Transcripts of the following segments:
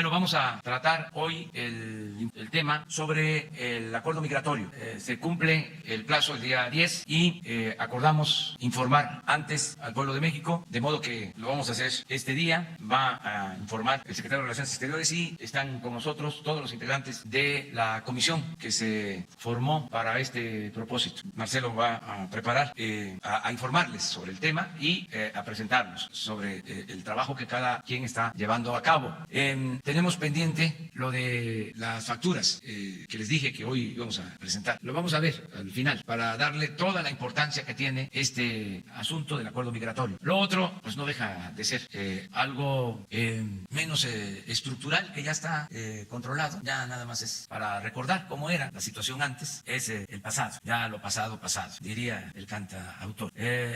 Bueno, vamos a tratar hoy el tema sobre el acuerdo migratorio. Se cumple el plazo el día 10 y acordamos informar antes al pueblo de México, de modo que lo vamos a hacer este día. Va a informar el secretario de Relaciones Exteriores y están con nosotros todos los integrantes de la comisión que se formó para este propósito. Marcelo va a preparar, a informarles sobre el tema y a presentarnos sobre el trabajo que cada quien está llevando a cabo. Tenemos pendiente lo de las facturas que les dije que hoy íbamos a presentar. Lo vamos a ver al final para darle toda la importancia que tiene este asunto del acuerdo migratorio. Lo otro, pues no deja de ser algo menos estructural, que ya está controlado. Ya nada más es para recordar cómo era la situación antes. Es el pasado, ya lo pasado, diría el cantautor.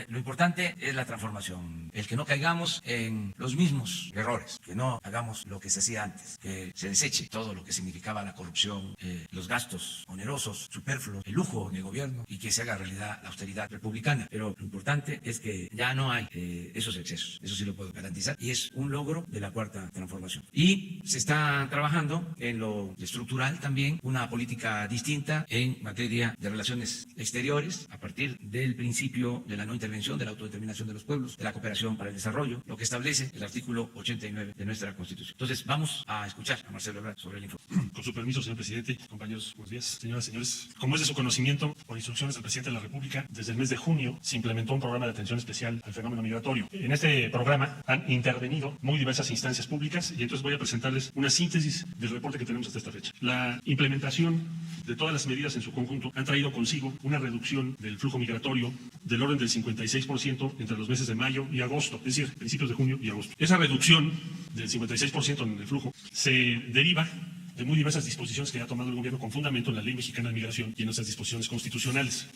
Lo importante es la transformación, el que no caigamos en los mismos errores, que no hagamos lo que se hacía antes, que se deseche todo lo que significaba la corrupción, los gastos onerosos, superfluos, el lujo de gobierno, y que se haga realidad la austeridad republicana. Pero lo importante es que ya no hay esos excesos, eso sí lo puedo garantizar, y es un logro de la cuarta transformación. Y se está trabajando en lo estructural también, una política distinta en materia de relaciones exteriores, a partir del principio de la no intervención, de la autodeterminación de los pueblos, de la cooperación para el desarrollo, lo que establece el artículo 89 de nuestra Constitución. Entonces, vamos a escuchar a Marcelo Ebrard sobre el informe. Con su permiso, señor presidente, compañeros, buenos días. Señoras y señores, como es de su conocimiento, por instrucciones del presidente de la República, desde el mes de junio se implementó un programa de atención especial al fenómeno migratorio. En este programa han intervenido muy diversas instancias públicas y entonces voy a presentarles una síntesis del reporte que tenemos hasta esta fecha. La implementación de todas las medidas en su conjunto han traído consigo una reducción del flujo migratorio del orden del 56% entre los meses de mayo y agosto, es decir, principios de junio y agosto. Esa reducción del 56% en el flujo se deriva de muy diversas disposiciones que ha tomado el gobierno con fundamento en la Ley Mexicana de Migración y en nuestras disposiciones constitucionales.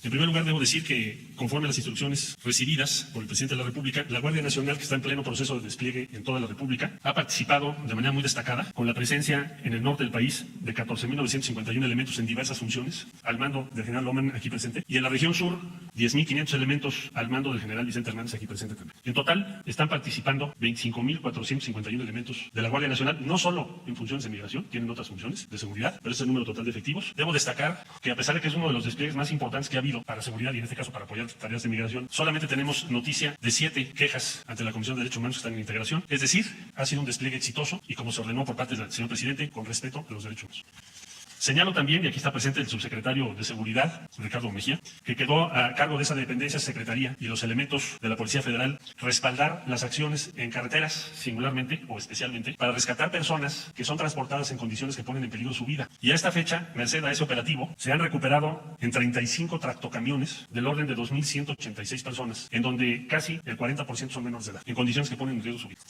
En primer lugar, debo decir que, conforme a las instrucciones recibidas por el presidente de la República, la Guardia Nacional, que está en pleno proceso de despliegue en toda la República, ha participado de manera muy destacada con la presencia en el norte del país de 14.951 elementos en diversas funciones, al mando del general Loman, aquí presente, y en la región sur, 10.500 elementos al mando del general Vicente Hernández, aquí presente también. En total, están participando 25.451 elementos de la Guardia Nacional, no solo en funciones de migración, tienen otras funciones de seguridad, pero ese es el número total de efectivos. Debo destacar que, a pesar de que es uno de los despliegues más importantes que ha habido para seguridad y en este caso para apoyar tareas de migración, solamente tenemos noticia de 7 quejas ante la Comisión de Derechos Humanos que están en integración. Es decir, ha sido un despliegue exitoso y como se ordenó por parte del señor presidente, con respeto a los derechos humanos. Señalo también, y aquí está presente el subsecretario de Seguridad, Ricardo Mejía, que quedó a cargo de esa dependencia, secretaría y los elementos de la Policía Federal, respaldar las acciones en carreteras, singularmente o especialmente, para rescatar personas que son transportadas en condiciones que ponen en peligro su vida. Y a esta fecha, merced a ese operativo, se han recuperado en 35 tractocamiones del orden de 2.186 personas, en donde casi el 40% son menores de edad, en condiciones que ponen en riesgo su vida.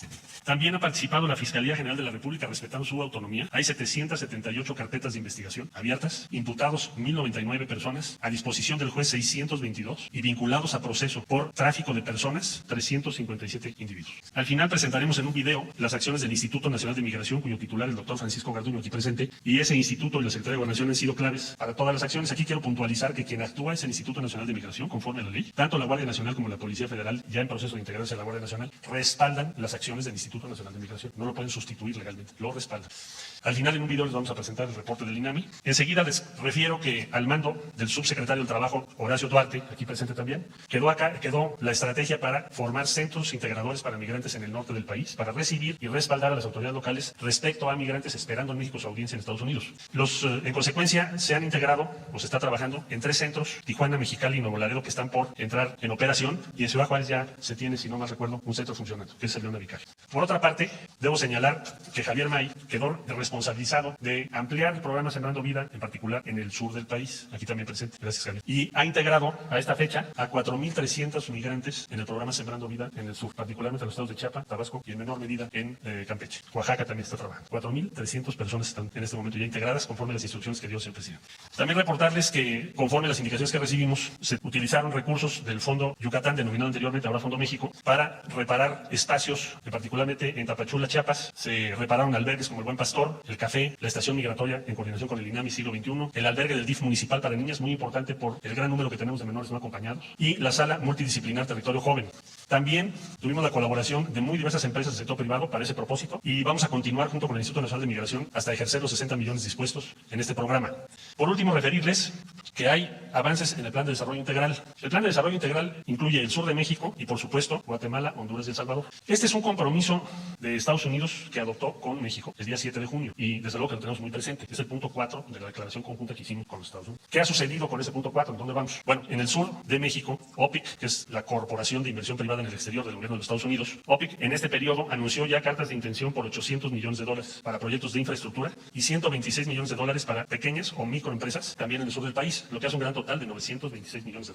También ha participado la Fiscalía General de la República respetando su autonomía. Hay 778 carpetas de investigación abiertas, imputados 1.099 personas, a disposición del juez 622 y vinculados a proceso por tráfico de personas 357 individuos. Al final presentaremos en un video las acciones del Instituto Nacional de Migración, cuyo titular es el doctor Francisco Garduño, aquí presente, y ese instituto y la Secretaría de Gobernación han sido claves para todas las acciones. Aquí quiero puntualizar que quien actúa es el Instituto Nacional de Migración, conforme a la ley. Tanto la Guardia Nacional como la Policía Federal, ya en proceso de integrarse a la Guardia Nacional, respaldan las acciones del Instituto Nacional de Migración. No lo pueden sustituir legalmente, lo respaldan. Al final, en un video les vamos a presentar el reporte del INAMI. Enseguida les refiero que al mando del subsecretario del Trabajo, Horacio Duarte, aquí presente también, quedó la estrategia para formar centros integradores para migrantes en el norte del país, para recibir y respaldar a las autoridades locales respecto a migrantes esperando en México su audiencia en Estados Unidos. En consecuencia, se han integrado, o se está trabajando, en 3 centros, Tijuana, Mexicali y Nuevo Laredo, que están por entrar en operación, y en Ciudad Juárez ya se tiene, si no mal recuerdo, un centro funcionando, que es el León de Vicario. Por otra parte, debo señalar que Javier May quedó responsabilizado de ampliar el programa Sembrando Vida, en particular en el sur del país, aquí también presente, gracias Javier, y ha integrado a esta fecha a 4.300 migrantes en el programa Sembrando Vida en el sur, particularmente en los estados de Chiapas, Tabasco y en menor medida en Campeche. Oaxaca también está trabajando. 4.300 personas están en este momento ya integradas conforme a las instrucciones que dio el presidente. También reportarles que conforme a las indicaciones que recibimos, se utilizaron recursos del Fondo Yucatán, denominado anteriormente ahora Fondo México, para reparar espacios, particularmente en Tapachula, Chiapas. Se repararon albergues como el Buen Pastor, el Café, la estación migratoria en coordinación con el INAMI siglo XXI, el albergue del DIF municipal para niñas, muy importante por el gran número que tenemos de menores no acompañados, y la sala multidisciplinar Territorio Joven. También tuvimos la colaboración de muy diversas empresas del sector privado para ese propósito y vamos a continuar junto con el Instituto Nacional de Migración hasta ejercer los 60 millones dispuestos en este programa. Por último, referirles que hay avances en el Plan de Desarrollo Integral. El Plan de Desarrollo Integral incluye el sur de México y, por supuesto, Guatemala, Honduras y El Salvador. Este es un compromiso de Estados Unidos que adoptó con México el día 7 de junio y, desde luego, que lo tenemos muy presente. Es el punto 4 de la declaración conjunta que hicimos con los Estados Unidos. ¿Qué ha sucedido con ese punto 4? ¿En dónde vamos? Bueno, en el sur de México, OPIC, que es la Corporación de Inversión Privada en el Exterior del Gobierno de los Estados Unidos, OPIC, en este periodo anunció ya cartas de intención por $800 millones para proyectos de infraestructura y $126 millones para pequeñas o microempresas, también en el sur del país, lo que hace un gran total de $926 millones.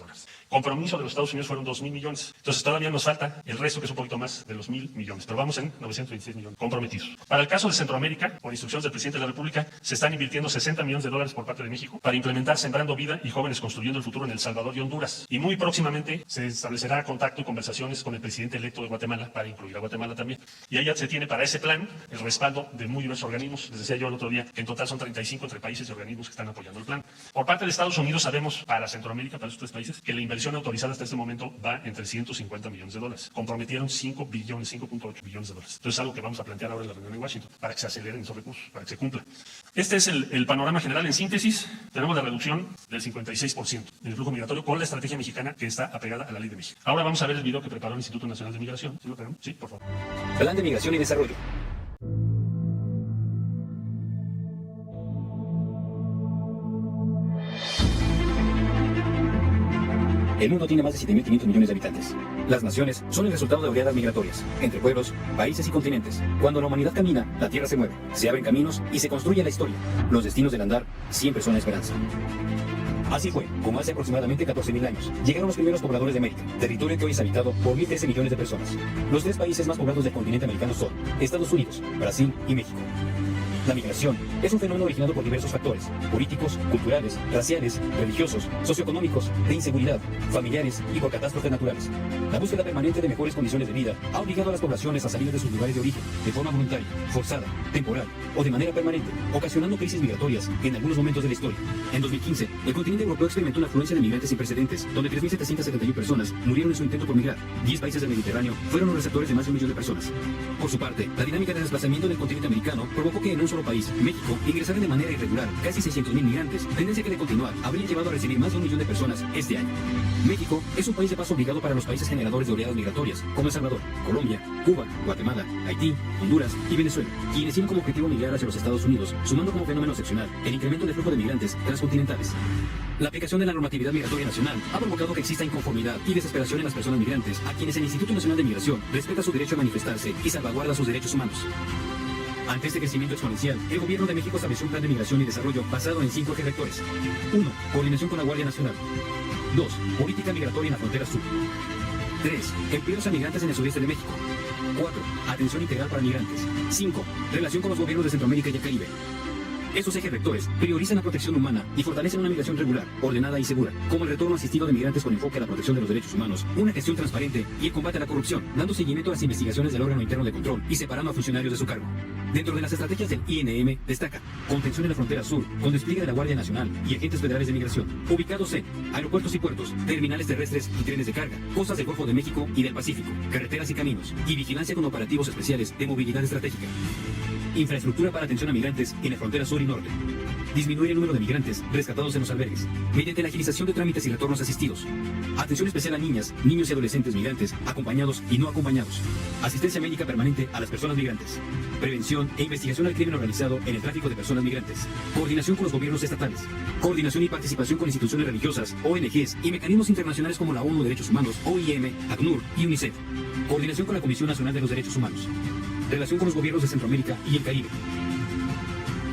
Compromiso de los Estados Unidos fueron $2,000 millones. Entonces todavía nos falta el resto, que es un poquito más de los $1,000 millones, pero vamos en 926 millones comprometidos. Para el caso de Centroamérica, por instrucciones del presidente de la República, se están invirtiendo $60 millones por parte de México para implementar Sembrando Vida y Jóvenes Construyendo el Futuro en El Salvador y Honduras. Y muy próximamente se establecerá contacto y conversaciones con el presidente electo de Guatemala para incluir a Guatemala también. Y ahí ya se tiene para ese plan el respaldo de muy diversos organismos. Les decía yo el otro día que en total son 35 entre países y organismos que están apoyando el plan. Por parte de Estados Unidos sabemos para Centroamérica, para estos tres países, que la inversión autorizada hasta este momento va en $350 millones. Comprometieron $5.8 billones. Entonces es algo que vamos a plantear ahora en la reunión en Washington para que se aceleren esos recursos, para que se cumpla. Este es el panorama general. En síntesis, tenemos la reducción del 56% en el flujo migratorio con la estrategia mexicana que está apegada a la ley de México. Ahora vamos a ver el video que preparó el Instituto Nacional de Migración. ¿Sí lo tenemos? Sí, por favor. Plan de Migración y Desarrollo. El mundo tiene más de 7.500 millones de habitantes. Las naciones son el resultado de oleadas migratorias, entre pueblos, países y continentes. Cuando la humanidad camina, la tierra se mueve, se abren caminos y se construye la historia. Los destinos del andar siempre son la esperanza. Así fue, como hace aproximadamente 14.000 años, llegaron los primeros pobladores de América, territorio que hoy es habitado por 1.013 millones de personas. Los tres países más poblados del continente americano son Estados Unidos, Brasil y México. La migración es un fenómeno originado por diversos factores, políticos, culturales, raciales, religiosos, socioeconómicos, de inseguridad, familiares y por catástrofes naturales. La búsqueda permanente de mejores condiciones de vida ha obligado a las poblaciones a salir de sus lugares de origen, de forma voluntaria, forzada, temporal o de manera permanente, ocasionando crisis migratorias en algunos momentos de la historia. En 2015, el continente europeo experimentó una afluencia de migrantes sin precedentes, donde 3.771 personas murieron en su intento por migrar. 10 países del Mediterráneo fueron los receptores de más de 1 millón de personas. Por su parte, la dinámica de desplazamiento del continente americano provocó que en un solo país, México, ingresaran de manera irregular casi 600.000 migrantes, tendencia que de continuar habría llevado a recibir más de 1 millón de personas este año. México es un país de paso obligado para los países generadores de oleadas migratorias, como El Salvador, Colombia, Cuba, Guatemala, Haití, Honduras y Venezuela, quienes tienen como objetivo migrar hacia los Estados Unidos, sumando como fenómeno excepcional el incremento del flujo de migrantes transcontinentales. La aplicación de la normatividad migratoria nacional ha provocado que exista inconformidad y desesperación en las personas migrantes, a quienes el Instituto Nacional de Migración respeta su derecho a manifestarse y salvaguarda sus derechos humanos. Ante este crecimiento exponencial, el Gobierno de México estableció un plan de migración y desarrollo basado en 5 ejes rectores. 1. Coordinación con la Guardia Nacional. 2. Política migratoria en la frontera sur. 3. Empleos a migrantes en el sureste de México. 4. Atención integral para migrantes. 5. Relación con los gobiernos de Centroamérica y el Caribe. Estos ejes rectores priorizan la protección humana y fortalecen una migración regular, ordenada y segura, como el retorno asistido de migrantes con enfoque a la protección de los derechos humanos, una gestión transparente y el combate a la corrupción, dando seguimiento a las investigaciones del órgano interno de control y separando a funcionarios de su cargo. Dentro de las estrategias del INM destaca contención en la frontera sur, con despliegue de la Guardia Nacional y agentes federales de migración, ubicados en aeropuertos y puertos, terminales terrestres y trenes de carga, costas del Golfo de México y del Pacífico, carreteras y caminos, y vigilancia con operativos especiales de movilidad estratégica. Infraestructura para atención a migrantes en la frontera sur y norte. Disminuir el número de migrantes rescatados en los albergues, mediante la agilización de trámites y retornos asistidos. Atención especial a niñas, niños y adolescentes migrantes, acompañados y no acompañados. Asistencia médica permanente a las personas migrantes. Prevención e investigación al crimen organizado en el tráfico de personas migrantes. Coordinación con los gobiernos estatales. Coordinación y participación con instituciones religiosas, ONGs y mecanismos internacionales como la ONU de Derechos Humanos, OIM, ACNUR y UNICEF. Coordinación con la Comisión Nacional de los Derechos Humanos. Relación con los gobiernos de Centroamérica y el Caribe.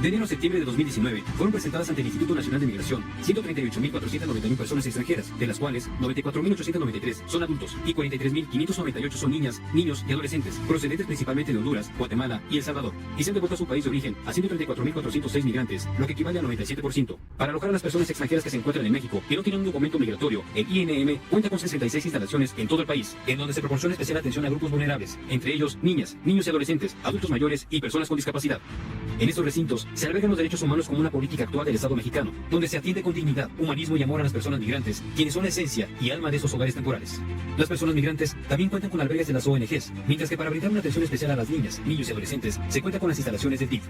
De enero a septiembre de 2019, fueron presentadas ante el Instituto Nacional de Migración 138.491 personas extranjeras, de las cuales 94.893 son adultos y 43.598 son niñas, niños y adolescentes, procedentes principalmente de Honduras, Guatemala y El Salvador, y se han devuelto a su país de origen a 134.406 migrantes, lo que equivale al 97%. Para alojar a las personas extranjeras que se encuentran en México y no tienen un documento migratorio, el INM cuenta con 66 instalaciones en todo el país, en donde se proporciona especial atención a grupos vulnerables, entre ellos niñas, niños y adolescentes, adultos mayores y personas con discapacidad. En estos recintos se albergan los derechos humanos como una política actual del Estado mexicano, donde se atiende con dignidad, humanismo y amor a las personas migrantes, quienes son la esencia y alma de esos hogares temporales. Las personas migrantes también cuentan con albergues de las ONGs, mientras que para brindar una atención especial a las niñas, niños y adolescentes, se cuenta con las instalaciones del DIF.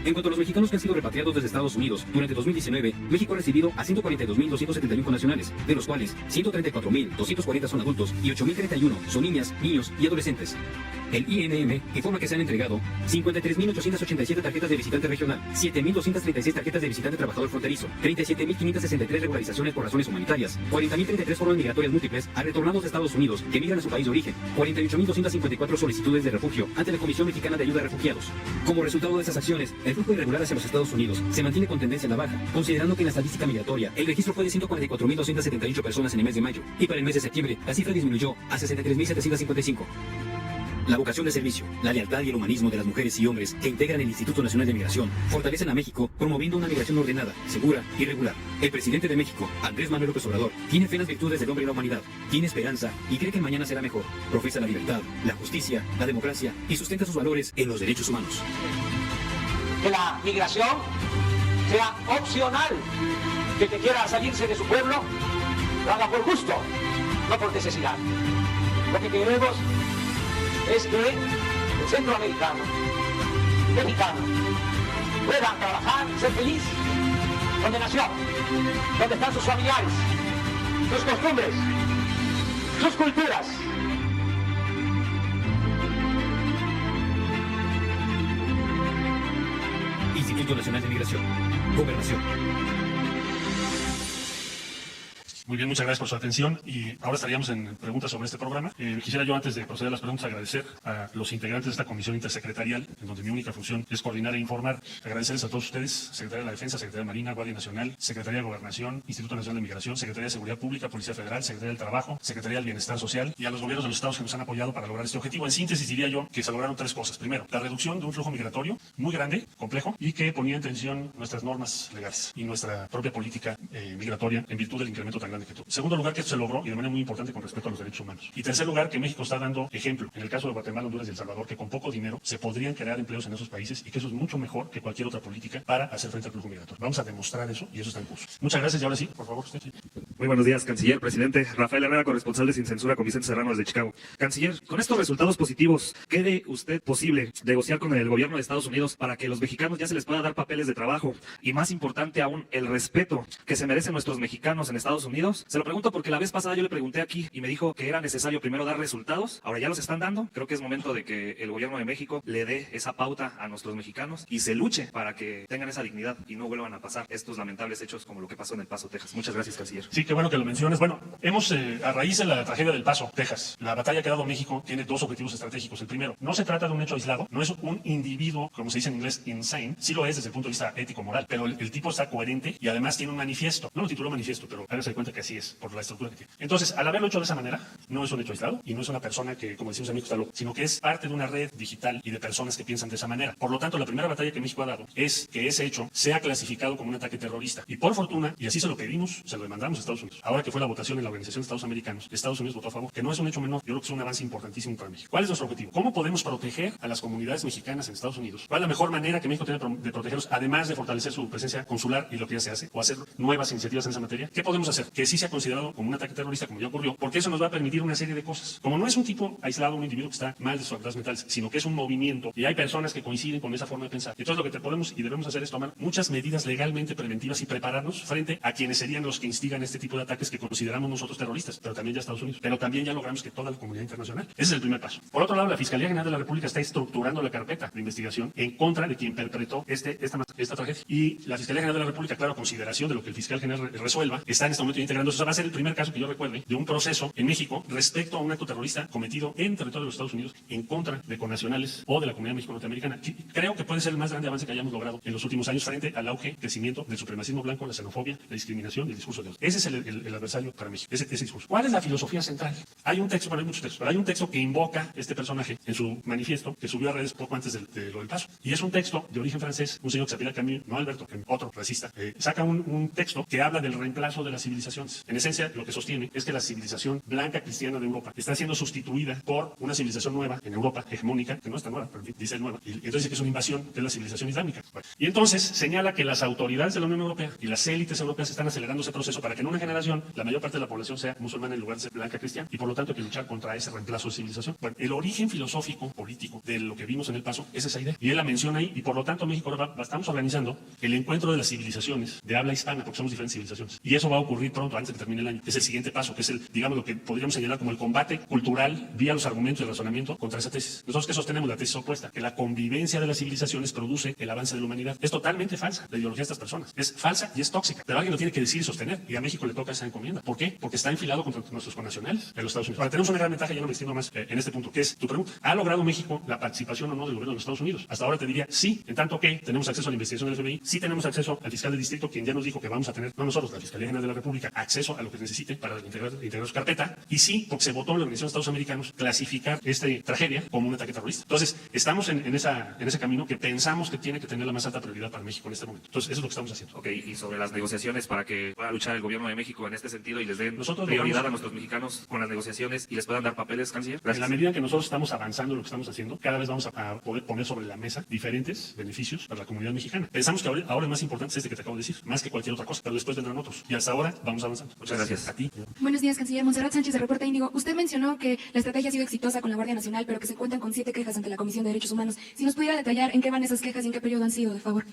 En cuanto a los mexicanos que han sido repatriados desde Estados Unidos, durante 2019, México ha recibido a 142.271 connacionales, de los cuales 134.240 son adultos y 8.031 son niñas, niños y adolescentes. El INM informa que se han entregado 53.887 tarjetas de visitante regional, 7.236 tarjetas de visitante trabajador fronterizo, 37.563 regularizaciones por razones humanitarias, 40.033 formas migratorias múltiples a retornados de Estados Unidos que migran a su país de origen, 48.254 solicitudes de refugio ante la Comisión Mexicana de Ayuda a Refugiados. Como resultado de esas acciones, el flujo irregular hacia los Estados Unidos se mantiene con tendencia a la baja, considerando que en la estadística migratoria el registro fue de 144.278 personas en el mes de mayo, y para el mes de septiembre la cifra disminuyó a 63.755. La vocación de servicio, la lealtad y el humanismo de las mujeres y hombres que integran el Instituto Nacional de Migración fortalecen a México promoviendo una migración ordenada, segura y regular. El presidente de México, Andrés Manuel López Obrador, tiene fe en las virtudes del hombre y la humanidad, tiene esperanza y cree que el mañana será mejor. Profesa la libertad, la justicia, la democracia y sustenta sus valores en los derechos humanos. Que la migración sea opcional, que el que quiera salirse de su pueblo lo haga por gusto, no por necesidad. Lo que queremos es que el centroamericano, mexicano, puedan trabajar, ser feliz donde nació, donde están sus familiares, sus costumbres, sus culturas. Instituto Nacional de Migración. Gobernación. Muy bien, muchas gracias por su atención y ahora estaríamos en preguntas sobre este programa. Quisiera yo, antes de proceder a las preguntas, agradecer a los integrantes de esta comisión intersecretarial, en donde mi única función es coordinar e informar. Agradecerles a todos ustedes, Secretaría de la Defensa, Secretaría de Marina, Guardia Nacional, Secretaría de Gobernación, Instituto Nacional de Migración, Secretaría de Seguridad Pública, Policía Federal, Secretaría del Trabajo, Secretaría del Bienestar Social y a los gobiernos de los estados que nos han apoyado para lograr este objetivo. En síntesis, diría yo que se lograron tres cosas. Primero, la reducción de un flujo migratorio muy grande, complejo, y que ponía en tensión nuestras normas legales y nuestra propia política migratoria en virtud del incremento tan grande que tuvo. Segundo lugar, que esto se logró y de manera muy importante con respecto a los derechos humanos. Y tercer lugar, que México está dando ejemplo en el caso de Guatemala, Honduras y El Salvador, que con poco dinero se podrían crear empleos en esos países y que eso es mucho mejor que cualquier otra política para hacer frente al flujo migratorio. Vamos a demostrar eso y eso está en curso. Muchas gracias y ahora sí, por favor, usted. Sí. Muy buenos días, canciller, presidente. Rafael Herrera, corresponsal de Sin Censura con Vicente Serrano desde Chicago. Canciller, con estos resultados positivos, ¿cree usted posible negociar con el gobierno de Estados Unidos para que los mexicanos ya se les pueda dar papeles de trabajo? Y más importante aún, el respeto que se merecen nuestros mexicanos en Estados Unidos. Se lo pregunto porque la vez pasada yo le pregunté aquí y me dijo que era necesario primero dar resultados. Ahora ya los están dando. Creo que es momento de que el gobierno de México le dé esa pauta a nuestros mexicanos y se luche para que tengan esa dignidad y no vuelvan a pasar estos lamentables hechos como lo que pasó en El Paso, Texas. Muchas gracias, canciller. Sí, qué bueno que lo menciones. Bueno, hemos, a raíz de la tragedia del Paso, Texas, la batalla que ha dado México tiene dos objetivos estratégicos. El primero, no se trata de un hecho aislado, no es un individuo, como se dice en inglés, insane. Sí lo es desde el punto de vista ético-moral, pero el tipo está coherente y además tiene un manifiesto. No lo tituló manifiesto, pero hágase de cuenta que así es, por la estructura que tiene. Entonces, al haberlo hecho de esa manera, no es un hecho aislado y no es una persona que, como decimos amigos, está loco, sino que es parte de una red digital y de personas que piensan de esa manera. Por lo tanto, la primera batalla que México ha dado es que ese hecho sea clasificado como un ataque terrorista. Y por fortuna, y así se lo pedimos, se lo demandamos a Estados Unidos. Ahora que fue la votación en la Organización de Estados Americanos, Estados Unidos votó a favor, que no es un hecho menor, yo creo que es un avance importantísimo para México. ¿Cuál es nuestro objetivo? ¿Cómo podemos proteger a las comunidades mexicanas en Estados Unidos? ¿Cuál es la mejor manera que México tiene de protegerlos, además de fortalecer su presencia consular y lo que ya se hace, o hacer nuevas iniciativas en esa materia? ¿Qué podemos hacer? Que sí sea considerado como un ataque terrorista, como ya ocurrió, porque eso nos va a permitir una serie de cosas. Como no es un tipo aislado, un individuo que está mal de sus facultades mentales, sino que es un movimiento y hay personas que coinciden con esa forma de pensar. Entonces lo que podemos y debemos hacer es tomar muchas medidas legalmente preventivas y prepararnos frente a quienes serían los que instigan este tipo de ataques que consideramos nosotros terroristas, pero también ya Estados Unidos. Pero también ya logramos que toda la comunidad internacional. Ese es el primer paso. Por otro lado, la Fiscalía General de la República está estructurando la carpeta de investigación en contra de quien perpetró esta tragedia. Y la Fiscalía General de la República, claro, a consideración de lo que el fiscal general resuelva, está en este momento integrando. Eso va a ser el primer caso que yo recuerde de un proceso en México respecto a un acto terrorista cometido en territorio de los Estados Unidos en contra de connacionales o de la comunidad mexicano-norteamericana. Creo que puede ser el más grande avance que hayamos logrado en los últimos años frente al auge, crecimiento del supremacismo blanco, la xenofobia, la discriminación y el discurso de odio. Ese es el adversario para México, ese discurso. ¿Cuál es la filosofía central? Hay un texto, bueno, hay muchos textos, pero hay un texto que invoca este personaje en su manifiesto que subió a redes poco antes de lo del Paso. Y es un texto de origen francés, un señor que se apellida Camus, no Alberto, otro racista, saca un texto que habla del reemplazo de la civilización civilizaciones. En esencia, lo que sostiene es que la civilización blanca cristiana de Europa está siendo sustituida por una civilización nueva en Europa, hegemónica, que no es tan nueva, pero en fin, dice nueva, y entonces dice que es una invasión de la civilización islámica. Bueno, y entonces señala que las autoridades de la Unión Europea y las élites europeas están acelerando ese proceso para que en una generación la mayor parte de la población sea musulmana en lugar de ser blanca cristiana, y por lo tanto hay que luchar contra ese reemplazo de civilización. Bueno, el origen filosófico, político de lo que vimos en El Paso es esa idea, y él la menciona ahí, y por lo tanto México ahora estamos organizando el encuentro de las civilizaciones de habla hispana, porque somos diferentes civilizaciones, y eso va a ocurrir pronto, antes de que termine el año. Es el siguiente paso, que es digamos, lo que podríamos señalar como el combate cultural vía los argumentos y el razonamiento contra esa tesis. Nosotros que sostenemos la tesis opuesta, que la convivencia de las civilizaciones produce el avance de la humanidad. Es totalmente falsa la ideología de estas personas. Es falsa y es tóxica. Pero alguien lo tiene que decir y sostener, y a México le toca esa encomienda. ¿Por qué? Porque está enfilado contra nuestros connacionales de los Estados Unidos. Ahora, tenemos una gran ventaja, ya no me extiendo más en este punto, que es tu pregunta. ¿Ha logrado México la participación o no del gobierno de los Estados Unidos? Hasta ahora te diría sí, en tanto que tenemos acceso a la investigación del FBI, sí tenemos acceso al fiscal del distrito, quien ya nos dijo que vamos a tener, no nosotros, la Fiscalía General de la República, acceso a lo que necesite para integrar su carpeta, y sí, porque se votó en la Organización de Estados Americanos clasificar esta tragedia como un ataque terrorista. Entonces, estamos en ese camino que pensamos que tiene que tener la más alta prioridad para México en este momento. Entonces, eso es lo que estamos haciendo. Ok, y sobre las negociaciones para que pueda luchar el gobierno de México en este sentido y les den Nosotros prioridad a nuestros mexicanos con las negociaciones y les puedan dar papeles, canciller. En la medida en que nosotros estamos avanzando en lo que estamos haciendo, cada vez vamos a poder poner sobre la mesa diferentes beneficios para la comunidad mexicana. Pensamos que ahora el más importante es este que te acabo de decir, más que cualquier otra cosa, pero después vendrán otros. Y hasta ahora vamos avanzando. Muchas gracias. A ti. Buenos días, canciller. Montserrat Sánchez, de Reporta Índigo. Usted mencionó que la estrategia ha sido exitosa con la Guardia Nacional, pero que se cuentan con 7 quejas ante la Comisión de Derechos Humanos. Si nos pudiera detallar en qué van esas quejas y en qué periodo han sido, de favor.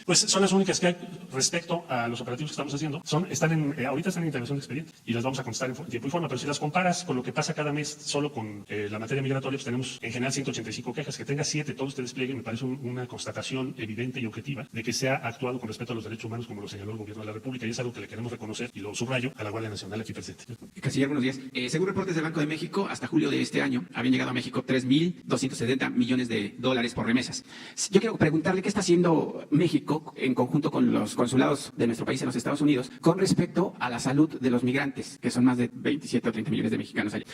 Pues son las únicas que hay respecto a los operativos que estamos haciendo. Ahorita están en integración de expediente y las vamos a contestar en tiempo y forma, pero si las comparas con lo que pasa cada mes solo con la materia migratoria, pues tenemos en general 185 quejas. Que tenga 7 todo este despliegue me parece una constatación evidente y objetiva de que se ha actuado con respeto a los derechos humanos como lo señaló el gobierno de la República, y es algo que le queremos reconocer y lo subrayo a la Guardia Nacional aquí presente. Canciller, buenos días. Según reportes del Banco de México, hasta julio de este año habían llegado a México 3.270 millones de dólares por remesas. Yo quiero preguntarle qué está haciendo México en conjunto con los consulados de nuestro país en los Estados Unidos con respecto a la salud de los migrantes, que son más de 27 o 30 millones de mexicanos allá.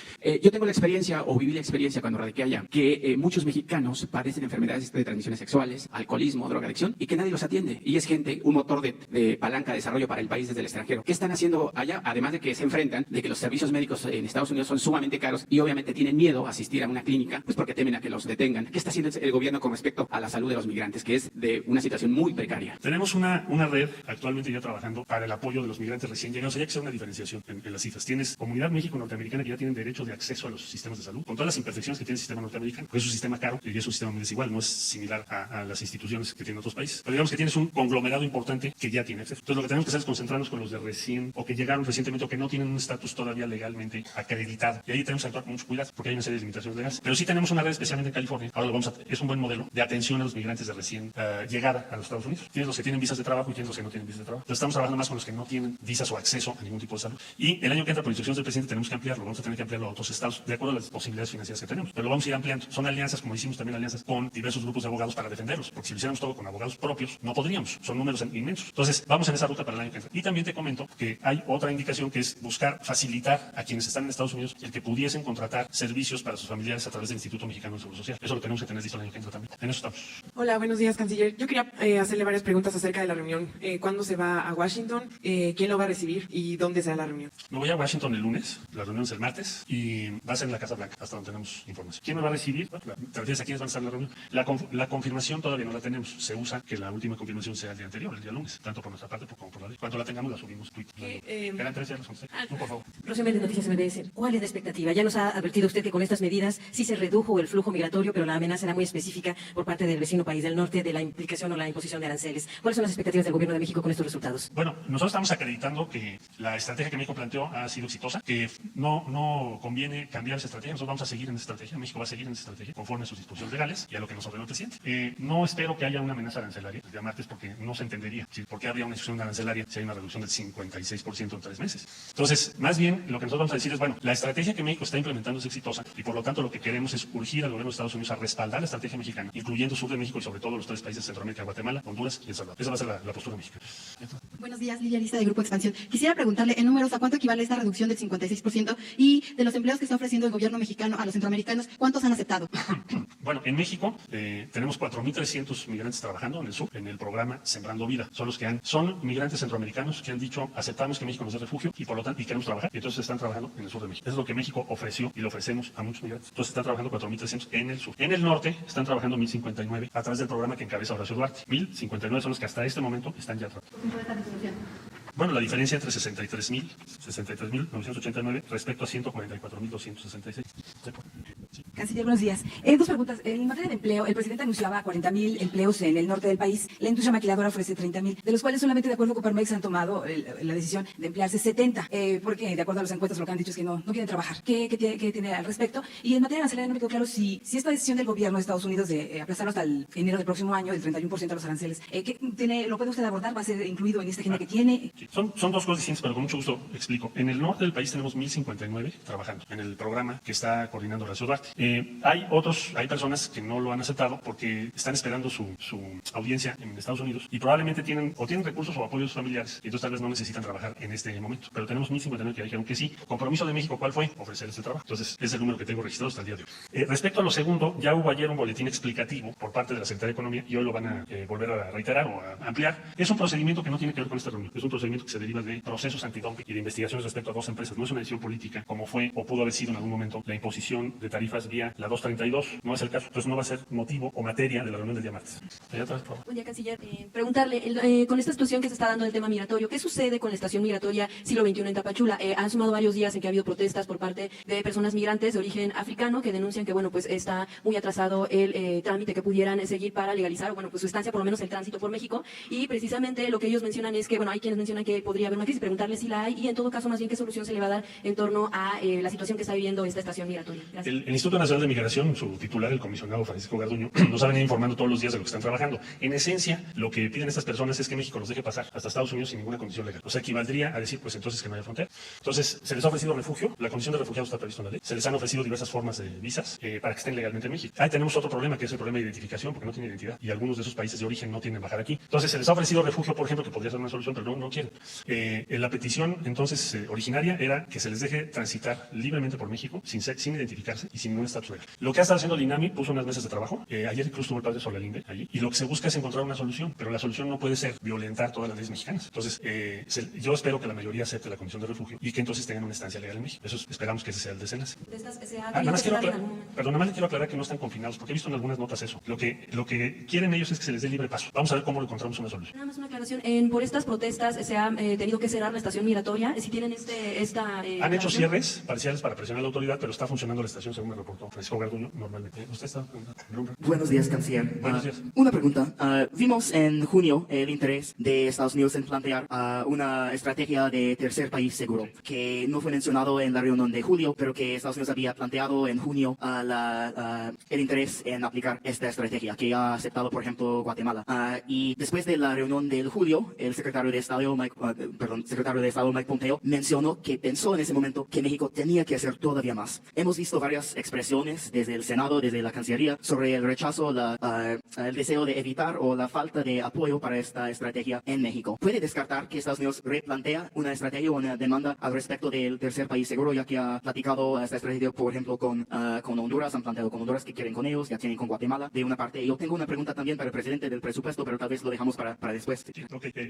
Yo tengo la experiencia, o viví la experiencia cuando radiqué allá, que muchos mexicanos padecen enfermedades de transmisiones sexuales, alcoholismo, drogadicción, y que nadie los atiende. Y es gente, un motor de palanca de desarrollo para el país desde el extranjero. ¿Qué están haciendo allá? Además de que se enfrentan de que los servicios médicos en Estados Unidos son sumamente caros y obviamente tienen miedo a asistir a una clínica, pues porque temen a que los detengan. ¿Qué está haciendo el gobierno con respecto a la salud de los migrantes, que es de una situación muy precaria? Tenemos una red actualmente ya trabajando para el apoyo de los migrantes recién llegados. Hay que hacer una diferenciación en las cifras. Tienes Comunidad México-Norteamericana que ya tienen derecho de acceso a los sistemas de salud, con todas las imperfecciones que tiene el sistema norteamericano, porque es un sistema caro y es un sistema muy desigual, no es similar a las instituciones que tienen otros países. Pero digamos que tienes un conglomerado importante que ya tiene acceso. Entonces lo que tenemos que hacer es concentrarnos con los de recién o que llegaron recientemente o que no tienen un estatus todavía legalmente acreditado. Y ahí tenemos que actuar con mucho cuidado porque hay una serie de limitaciones legales. Pero sí tenemos una red especialmente en California. Ahora es un buen modelo de atención a los migrantes de recién llegada a los Estados Unidos. Tienes los que tienen visas de trabajo y tienes los que no tienen visas de trabajo. Entonces estamos trabajando más con los que no tienen visas o acceso a ningún tipo de salud. Y el año que entra, por instrucciones del presidente, tenemos que ampliarlo. Vamos a tener que ampliarlo a otros estados de acuerdo a las posibilidades financieras que tenemos. Pero lo vamos a ir ampliando. Son alianzas, como hicimos también alianzas con diversos grupos de abogados para defenderlos. Porque si lo hiciéramos todo con abogados propios, no podríamos. Son números inmensos. Entonces vamos en esa ruta para el año que entra. Y también te comento que hay otra indicación que es buscar facilitar a quienes están en Estados Unidos el que pudiesen contratar servicios para sus familiares a través del Instituto Mexicano de Seguro Social. Eso lo tenemos que tener listo el año que entra también. En eso estamos. Hola, buenos días, canciller. Yo quería hacerle varias preguntas acerca de la reunión. ¿Cuándo se va a Washington? ¿Quién lo va a recibir? ¿Y dónde será la reunión? Me voy a Washington el lunes. La reunión es el martes y va a ser en la Casa Blanca, hasta donde tenemos información. ¿Quién me va a recibir? ¿Te refieres a quiénes van a estar en la reunión? La confirmación todavía no la tenemos. Se usa que la última confirmación sea el día anterior, el día lunes, tanto por nuestra parte como por la ley. Cuando la tengamos, la subimos. Eran 3 días, no, por favor. Rocío Méndez, Noticias MBS. ¿Cuál es la expectativa? Ya nos ha advertido usted que con estas medidas sí se redujo el flujo migratorio, pero la amenaza era muy específica por parte del vecino país del norte de la implicación o la imposición de aranceles. ¿Cuáles son las expectativas del gobierno de México con estos resultados? Bueno, nosotros estamos acreditando que la estrategia que México planteó ha sido exitosa, que no conviene cambiar esa estrategia. Nosotros vamos a seguir en esa estrategia. México va a seguir en esa estrategia conforme a sus disposiciones legales y a lo que nos ordenó el presidente. No espero que haya una amenaza arancelaria el día martes porque no se entendería. ¿Por qué habría una discusión arancelaria si hay una reducción del 56% en 3 meses? Entonces, más bien, lo que nosotros vamos a decir es, bueno, la estrategia que México está implementando es exitosa y por lo tanto lo que queremos es urgir al gobierno de Estados Unidos a respaldar la estrategia mexicana, incluyendo sur de México y sobre todo los 3 países de Centroamérica, Guatemala, Honduras Honduras y El Salvador. Esa va a ser la postura mexicana. Buenos días, Lidia Lista de Grupo Expansión. Quisiera preguntarle en números a cuánto equivale esta reducción del 56% y de los empleos que está ofreciendo el gobierno mexicano a los centroamericanos, ¿cuántos han aceptado? Bueno, en México tenemos 4.300 migrantes trabajando en el sur, en el programa Sembrando Vida. Son migrantes centroamericanos que han dicho, aceptamos que México nos dé refugio y por lo tanto y queremos trabajar. Y entonces están trabajando en el sur de México. Eso es lo que México ofreció y le ofrecemos a muchos migrantes. Entonces están trabajando 4.300 en el sur. En el norte están trabajando 1.059 a través del programa que encabeza Horacio Duarte. 1.059 son los que hasta este momento están ya trabajando. Bueno, la diferencia entre 63.989 respecto a 144.266. Sí. Canciller, buenos días. Dos preguntas. En materia de empleo, el presidente anunciaba 40.000 empleos en el norte del país. La industria maquiladora ofrece 30.000, de los cuales solamente de acuerdo con Coparmex han tomado la decisión de emplearse 70, porque de acuerdo a los encuestas lo que han dicho es que no quieren trabajar. ¿Qué tiene al respecto? Y en materia arancelaria no me quedó claro si esta decisión del gobierno de Estados Unidos de aplazarlo hasta el enero del próximo año, del 31% de los aranceles, ¿lo puede usted abordar? ¿Va a ser incluido en esta agenda que tiene? Sí. Son dos cosas distintas, pero con mucho gusto explico. En el norte del país tenemos 1.059 trabajando en el programa que está coordinando Horacio Duarte. Hay personas que no lo han aceptado porque están esperando su audiencia en Estados Unidos y probablemente tienen recursos o apoyos familiares y entonces tal vez no necesitan trabajar en este momento. Pero tenemos 1.059 que dijeron que sí. Compromiso de México, ¿cuál fue? Ofrecer este trabajo. Entonces, es el número que tengo registrado hasta el día de hoy. Respecto a lo segundo, ya hubo ayer un boletín explicativo por parte de la Secretaría de Economía y hoy lo van a volver a reiterar o a ampliar. Es un procedimiento que no tiene que ver con esta reunión. Es un procedimiento que se deriva de procesos antidumping y de investigaciones respecto a dos empresas. No es una decisión política como fue o pudo haber sido en algún momento la imposición de tarifas vía la 232. No es el caso. Entonces no va a ser motivo o materia de la reunión del día martes. Allá atrás, por favor. Buen día, canciller. Preguntarle, con esta situación que se está dando del tema migratorio, ¿qué sucede con la estación migratoria siglo XXI en Tapachula? Han sumado varios días en que ha habido protestas por parte de personas migrantes de origen africano que denuncian que, bueno, pues está muy atrasado el trámite que pudieran seguir para legalizar, bueno, pues su estancia, por lo menos el tránsito por México. Y precisamente lo que ellos mencionan es que, bueno, hay quienes mencionan que podría haber una crisis, preguntarle si la hay y en todo caso más bien qué solución se le va a dar en torno a la situación que está viviendo esta estación migratoria. Gracias. El Instituto Nacional de Migración, su titular, el comisionado Francisco Garduño, nos ha venido informando todos los días de lo que están trabajando. En esencia, lo que piden estas personas es que México los deje pasar hasta Estados Unidos sin ninguna condición legal. O sea, equivaldría a decir, pues entonces que no haya frontera. Entonces, se les ha ofrecido refugio, la condición de refugiado está prevista en la ley, se les han ofrecido diversas formas de visas para que estén legalmente en México. Ahí tenemos otro problema, que es el problema de identificación, porque no tienen identidad y algunos de esos países de origen no tienen embajada aquí. Entonces, se les ha ofrecido refugio, por ejemplo, que podría ser una solución, pero no quieren. La petición, entonces, originaria era que se les deje transitar libremente por México sin identificarse y sin ningún estatus legal. Lo que ha estado haciendo el INAMI, puso unas mesas de trabajo. Ayer incluso estuvo el padre Solalinde allí y lo que se busca es encontrar una solución, pero la solución no puede ser violentar todas las leyes mexicanas. Entonces, yo espero que la mayoría acepte la condición de refugio y que entonces tengan una estancia legal en México. Eso esperamos que ese sea el desenlace. Nada más le quiero aclarar que no están confinados, porque he visto en algunas notas eso. Lo que quieren ellos es que se les dé libre paso. Vamos a ver cómo le encontramos una solución. Nada más una aclaración. Por estas protestas se ha tenido que cerrar la estación migratoria. Si tienen han hecho cierres parciales para presionar a la autoridad, pero está funcionando la estación según me reportó Francisco Garduño normalmente. ¿Usted está? Buenos días, canciller. Buenos días. Una pregunta. Vimos en junio el interés de Estados Unidos en plantear una estrategia de tercer país seguro, que no fue mencionado en la reunión de julio, pero que Estados Unidos había planteado en junio el interés en aplicar esta estrategia, que ha aceptado, por ejemplo, Guatemala. Y después de la reunión del julio, el secretario de Estado Mike Pompeo mencionó que pensó en ese momento que México tenía que hacer todavía más. Hemos visto varias expresiones desde el Senado, desde la Cancillería, sobre el rechazo, el deseo de evitar o la falta de apoyo para esta estrategia en México. ¿Puede descartar que Estados Unidos replantea una estrategia o una demanda al respecto del tercer país seguro, ya que ha platicado esta estrategia, por ejemplo, con Honduras, han planteado con Honduras que quieren con ellos, ya tienen con Guatemala de una parte? Yo tengo una pregunta también para el presidente del presupuesto, pero tal vez lo dejamos para después.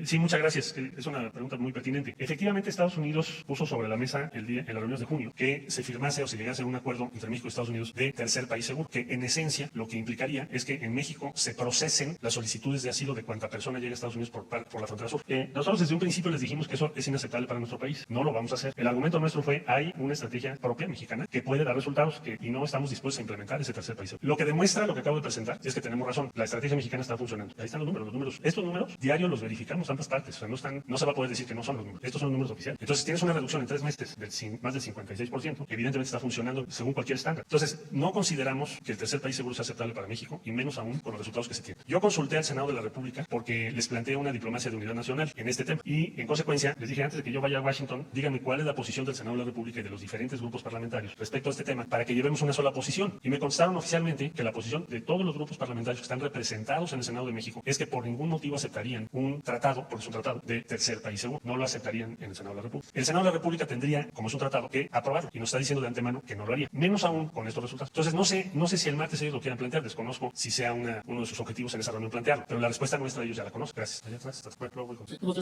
Sí, muchas gracias. Es una pregunta muy pertinente. Efectivamente, Estados Unidos puso sobre la mesa en las reuniones de junio que se firmase o se llegase a un acuerdo entre México y Estados Unidos de tercer país seguro, que en esencia lo que implicaría es que en México se procesen las solicitudes de asilo de cuanta persona llegue a Estados Unidos por la frontera sur. Nosotros desde un principio les dijimos que eso es inaceptable para nuestro país. No lo vamos a hacer. El argumento nuestro fue, hay una estrategia propia mexicana que puede dar resultados y no estamos dispuestos a implementar ese tercer país seguro. Lo que demuestra lo que acabo de presentar es que tenemos razón. La estrategia mexicana está funcionando. Ahí están los números. Estos números diarios los verificamos ambas partes. O sea, no se va a poder decir que no son los números. Estos son los números oficiales. Entonces, tienes una reducción en 3 meses del más del 56%. Evidentemente está funcionando según cualquier estándar. Entonces, Entonces, no consideramos que el tercer país seguro sea aceptable para México, y menos aún con los resultados que se tienen. Yo consulté al Senado de la República porque les planteé una diplomacia de unidad nacional en este tema. Y, en consecuencia, les dije antes de que yo vaya a Washington, díganme cuál es la posición del Senado de la República y de los diferentes grupos parlamentarios respecto a este tema para que llevemos una sola posición. Y me contestaron oficialmente que la posición de todos los grupos parlamentarios que están representados en el Senado de México es que por ningún motivo aceptarían un tratado, porque es un tratado de tercer país seguro. No lo aceptarían en el Senado de la República. El Senado de la República tendría, como es un tratado, que aprobarlo. Y nos está diciendo de antemano que no lo haría. Menos aún con estos resultados. Entonces, no sé si el martes ellos lo quieran plantear. Desconozco si sea uno de sus objetivos en esa reunión plantearlo. Pero la respuesta nuestra ellos ya la conozco. Gracias. Allá atrás,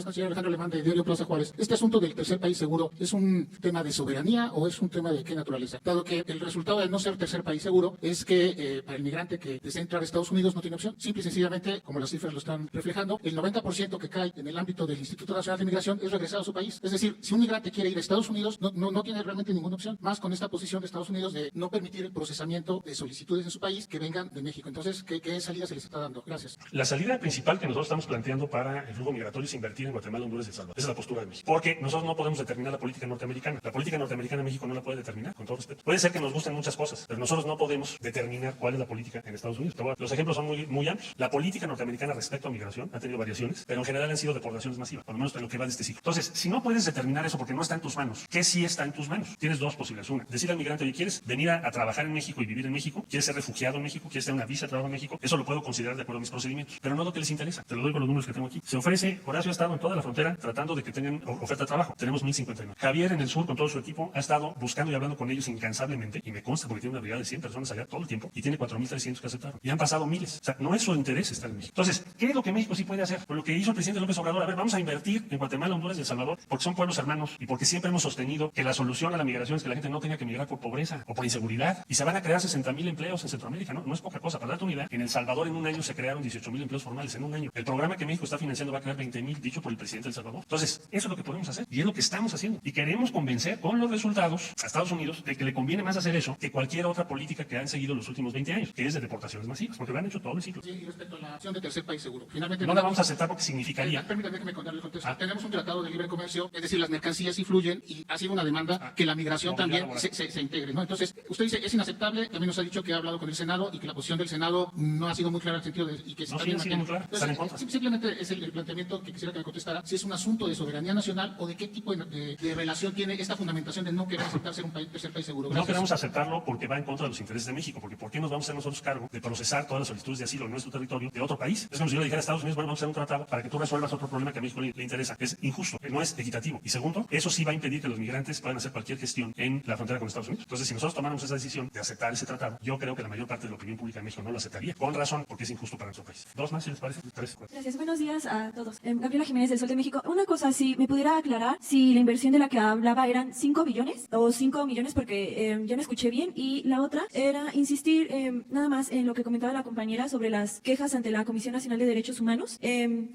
Canciller Alejandro Alemán, de Diario Plaza Juárez. Este asunto del tercer país seguro, ¿es un tema de soberanía o es un tema de qué naturaleza? Dado que el resultado de no ser tercer país seguro es que para el migrante que desea entrar a Estados Unidos no tiene opción. Simple y sencillamente, como las cifras lo están reflejando, el 90% que cae en el ámbito del Instituto Nacional de Migración es regresar a su país. Es decir, si un migrante quiere ir a Estados Unidos, no tiene realmente ninguna opción, más con esta posición de Estados Unidos de no permitir el procesamiento de solicitudes en su país que vengan de México. Entonces, ¿qué salida se les está dando? Gracias. La salida principal que nosotros estamos planteando para el flujo migratorio es invertir en Guatemala, Honduras y El Salvador. Esa es la postura de México. Porque nosotros no podemos determinar la política norteamericana. La política norteamericana en México no la puede determinar, con todo respeto. Puede ser que nos gusten muchas cosas, pero nosotros no podemos determinar cuál es la política en Estados Unidos. Los ejemplos son muy amplios. La política norteamericana respecto a migración ha tenido variaciones, pero en general han sido deportaciones masivas, por lo menos en lo que va de este ciclo. Entonces, si no puedes determinar eso porque no está en tus manos, ¿qué sí está en tus manos? Tienes dos posibilidades. Una, decirle al migrante, oye, ¿quieres venir a trabajar en México y vivir en México? ¿Quieres ser refugiado en México? ¿Quieres tener una visa de trabajo en México? Eso lo puedo considerar de acuerdo a mis procedimientos, pero no lo que les interesa. Te lo doy con los números que tengo aquí. Se ofrece, Horacio ha estado en toda la frontera tratando de que tengan oferta de trabajo. Tenemos 1059. Javier en el sur con todo su equipo ha estado buscando y hablando con ellos incansablemente, y me consta porque tiene una brigada de 100 personas allá todo el tiempo y tiene 4,300 que aceptaron. Y han pasado miles. O sea, no es su interés estar en México. Entonces, ¿qué es lo que México sí puede hacer? Por lo que hizo el presidente López Obrador, a ver, vamos a invertir en Guatemala, Honduras y El Salvador, porque son pueblos hermanos y porque siempre hemos sostenido que la solución a la migración es que la gente no tenga que migrar por pobreza o por inseguridad. Y se van a crear 60,000 empleos en Centroamérica, ¿no? No es poca cosa. Para darte una idea, en El Salvador en un año se crearon 18,000 empleos formales en un año. El programa que México está financiando va a crear 20,000, dicho por el presidente de El Salvador. Entonces, eso es lo que podemos hacer y es lo que estamos haciendo. Y queremos convencer con los resultados a Estados Unidos de que le conviene más hacer eso que cualquier otra política que han seguido los últimos 20 años, que es de deportaciones masivas, porque lo han hecho todo el ciclo. Sí, y respecto a la acción de tercer país seguro. Finalmente, no la vamos a aceptar porque significaría... Permítanme que me contarle el contexto. Tenemos un tratado de libre comercio, es decir, las mercancías influyen y ha sido una demanda que la migración también se integre, ¿no? Entonces, usted dice, es inaceptable, también nos ha dicho que ha hablado con el Senado y que la posición del Senado no ha sido muy clara en el sentido de... Y que no, sí, ha sido muy clara. Están en contra. Simplemente es el planteamiento que quisiera que me contestara, si es un asunto de soberanía nacional o de qué tipo de relación tiene esta fundamentación de no querer aceptar ser un tercer país seguro. Gracias. No queremos aceptarlo porque va en contra de los intereses de México, porque ¿por qué nos vamos a hacer nosotros cargo de procesar todas las solicitudes de asilo en nuestro territorio de otro país? Es como si yo le dijera a Estados Unidos, bueno, vamos a hacer un tratado para que tú resuelvas otro problema que a México le interesa. Es injusto, no es equitativo. Y segundo, eso sí va a impedir que los migrantes puedan hacer cualquier gestión en la frontera con Estados Unidos. Entonces, si nosotros tomáramos esa decisión de aceptar ese tratado, yo creo que la mayor parte de la opinión pública en México no lo aceptaría, con razón, porque es injusto para nuestro país. Dos más, si les parece. 3, 4. Gracias, buenos días a todos. Gabriela Jiménez del Sol de México. Una cosa, si me pudiera aclarar si la inversión de la que hablaba eran 5 billones o 5 millones, porque ya me escuché bien. Y la otra era insistir nada más en lo que comentaba la compañera sobre las quejas ante la Comisión Nacional de Derechos Humanos.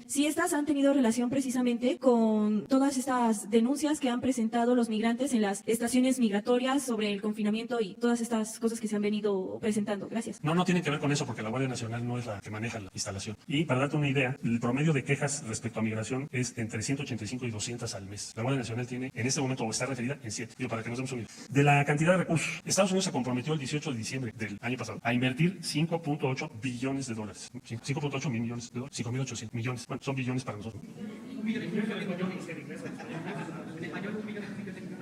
Si estas han tenido relación precisamente con todas estas denuncias que han presentado los migrantes en las estaciones migratorias sobre el confinamiento y todas estas cosas que se han venido presentando. Gracias. No tiene que ver con eso porque la Guardia Nacional no es la que maneja la instalación. Y para darte una idea, el promedio de quejas respecto a migración es entre 185 y 200 al mes. La Guardia Nacional tiene en este momento, o está referida en 7. Digo, para que nos demos un idea. De la cantidad de recursos, Estados Unidos se comprometió el 18 de diciembre del año pasado a invertir 5.8 billones de dólares. 5.8 mil millones de dólares. 5.800 millones. Bueno, son billones para nosotros.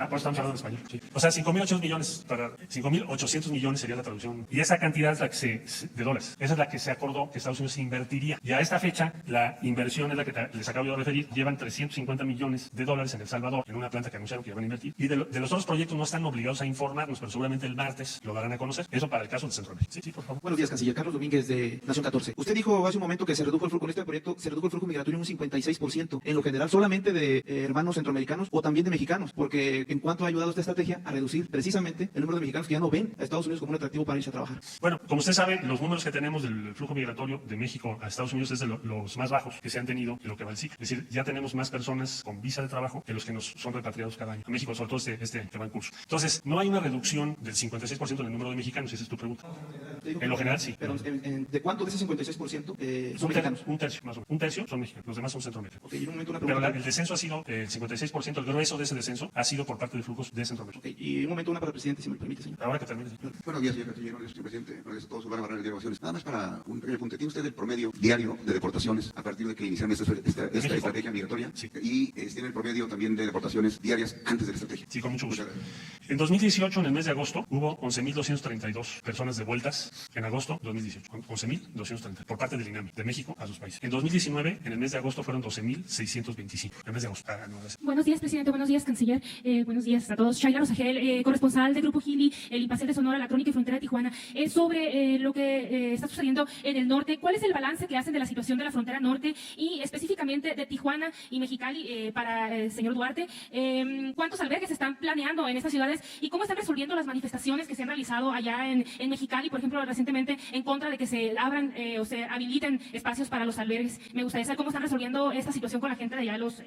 Pues estamos hablando en español, sí. O sea, 5.800 millones para 5.800 millones sería la traducción. Y esa cantidad es la que de dólares. Esa es la que se acordó que Estados Unidos invertiría. Y a esta fecha, la inversión es la que les acabo de referir. Llevan 350 millones de dólares en El Salvador, en una planta que anunciaron que iban a invertir. Y de los otros proyectos no están obligados a informarnos, pero seguramente el martes lo darán a conocer. Eso para el caso de Centroamérica. Sí, por favor. Buenos días, canciller. Carlos Domínguez de Nación 14. Usted dijo hace un momento que se redujo el flujo, con este proyecto se redujo el flujo migratorio en un 56%. En lo general, solamente de hermanos centroamericanos o también de mexicanos, porque en cuanto ha ayudado esta estrategia a reducir precisamente el número de mexicanos que ya no ven a Estados Unidos como un atractivo para irse a trabajar. Bueno, como usted sabe, los números que tenemos del flujo migratorio de México a Estados Unidos es de los más bajos que se han tenido en lo que va el ciclo. Es decir, ya tenemos más personas con visa de trabajo que los que nos son repatriados cada año. A México, sobre todo este que va en curso. Entonces, no hay una reducción del 56% en el número de mexicanos, si esa es tu pregunta. En lo general, sí. Pero, ¿de cuánto de ese 56% son mexicanos? Un tercio, más o menos. Un tercio son mexicanos, los demás son centroamericanos. Okay, y en un momento una Pero pregunta. el descenso ha sido, el 56%, el grueso de ese descenso ha sido por parte de flujos de Centroamérica. Okay, y en un momento una para el presidente, si me lo permite, señor. Ahora que termine. Buenos días, señor Canciller. Buenos días, señor presidente. Buenos días a todos. Urbano Barrera de Grabaciones. Nada más para un pequeño apunte. ¿Tiene usted el promedio diario de deportaciones a partir de que iniciaron esta estrategia migratoria? Sí. Y tiene el promedio también de deportaciones diarias antes de la estrategia. Sí, con mucho gusto. En 2018, en el mes de agosto, hubo 11.232 personas devueltas. En agosto 2018, 11.230 por parte del INAMI, de México a sus países. En 2019, en el mes de agosto, fueron 12.625. En el mes de agosto. Buenos días, presidente. Buenos días, canciller. Buenos días a todos. Shaila Rosagel, corresponsal del Grupo Gili, el Impacel de Sonora, la Crónica y Frontera de Tijuana. Sobre lo que está sucediendo en el norte, ¿cuál es el balance que hacen de la situación de la frontera norte y específicamente de Tijuana y Mexicali para el señor Duarte? ¿Cuántos albergues se están planeando en estas ciudades y cómo están resolviendo las manifestaciones que se han realizado allá en Mexicali, por ejemplo, recientemente en contra de que se abran o se habiliten espacios para los albergues? Me gustaría saber cómo están resolviendo esta situación con la gente de allá, los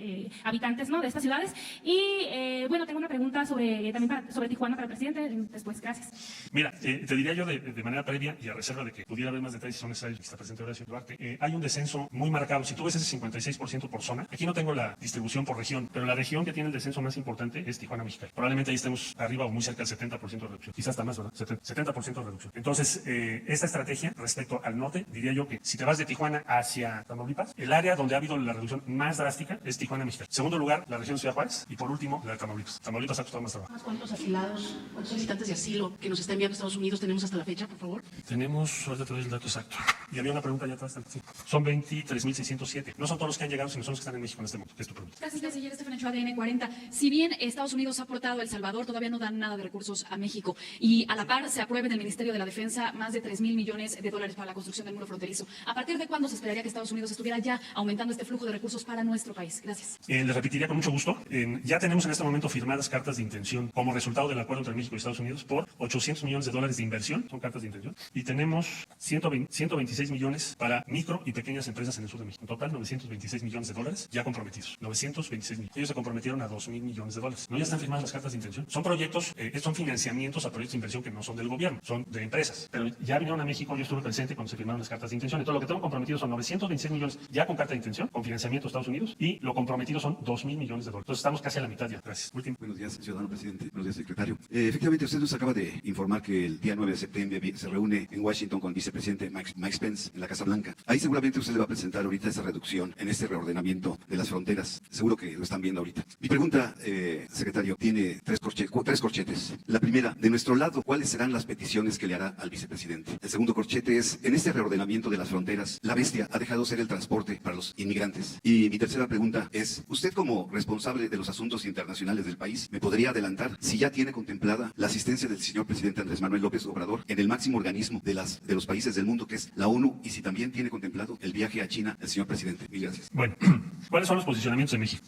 habitantes, ¿no?, de estas ciudades. Y bueno, tengo una pregunta también sobre Tijuana para el presidente. Después, gracias. Mira, te diría yo de manera previa y a reserva de que pudiera haber más detalles si son necesarios, que está presente Horacio Duarte, hay un descenso muy marcado. Si tú ves ese 56% por zona, aquí no tengo la distribución por región, pero la región que tiene el descenso más importante es Tijuana, Mexicali. Probablemente ahí estemos arriba o muy cerca del 70% de reducción. Quizás hasta más, ¿verdad? 70% de reducción. Entonces, esta estrategia respecto al norte, diría yo que si te vas de Tijuana hacia Tamaulipas, el área donde ha habido la reducción más drástica es Tijuana, Mexicali. Segundo lugar, la región de Ciudad Juárez, y por último, la de Tamaulipas. Tamaulipas ha costado más trabajo. ¿Cuántos asilados, cuántos solicitantes de asilo que nos está enviando Estados Unidos tenemos hasta la fecha, por favor? Tenemos, ahorita te doy el dato exacto. Y había una pregunta ya atrás. Sí. Son 23.607. No son todos los que han llegado, sino son los que están en México en este momento. ¿Qué es tu pregunta? Gracias, canciller. Estefan Ochoa, ADN 40. Si bien Estados Unidos ha aportado a El Salvador, todavía no dan nada de recursos a México. Y a la par se aprueba en el Ministerio de la Defensa más de $3,000 millones para la construcción del muro fronterizo. ¿A partir de cuándo se esperaría que Estados Unidos estuviera ya aumentando este flujo de recursos para nuestro país? Gracias. Le repetiría con mucho gusto. Ya tenemos en este momento firmadas cartas de intención como resultado del acuerdo entre México y Estados Unidos por $800 millones de inversión. Son cartas de intención. Y tenemos 126 millones para micro y pequeñas empresas en el sur de México. En total, $926 millones ya comprometidos. 926 millones. Ellos se comprometieron a $2,000 millones. No, ya están firmadas las cartas de intención. Son proyectos, son financiamientos a proyectos de inversión que no son del gobierno, son de empresas. Pero ya vinieron a México, yo estuve presente cuando se firmaron las cartas de intención. Entonces, lo que tengo comprometido son 926 millones ya con carta de intención, con financiamiento de Estados Unidos, y lo comprometido son $2,000 millones. Entonces, estamos casi a la mitad ya. Gracias. Último. Buenos días, ciudadano presidente. Buenos días, secretario. Efectivamente, usted nos acaba de informar que el día 9 de septiembre se reúne en Washington con el vicepresidente Mike Pence en la Casa Blanca. Ahí seguramente usted le va a presentar ahorita esa reducción en este reordenamiento de las fronteras. Seguro que lo están viendo ahorita. Mi pregunta, secretario, tiene tres corchetes. La primera, de nuestro lado, ¿cuáles serán las peticiones que le hará al vicepresidente? El segundo corchete es, en este reordenamiento de las fronteras, la bestia ha dejado ser el transporte para los inmigrantes. Y mi tercera pregunta es, usted como responsable de los asuntos internacionales del país, ¿me podría adelantar si ya tiene contemplada la asistencia del señor presidente Andrés Manuel López Obrador en el máximo organismo de los países del mundo, que es la ONU, y si también tiene contemplado el viaje a China del señor presidente? Mil gracias. Bueno, ¿cuáles son los posicionamientos de México?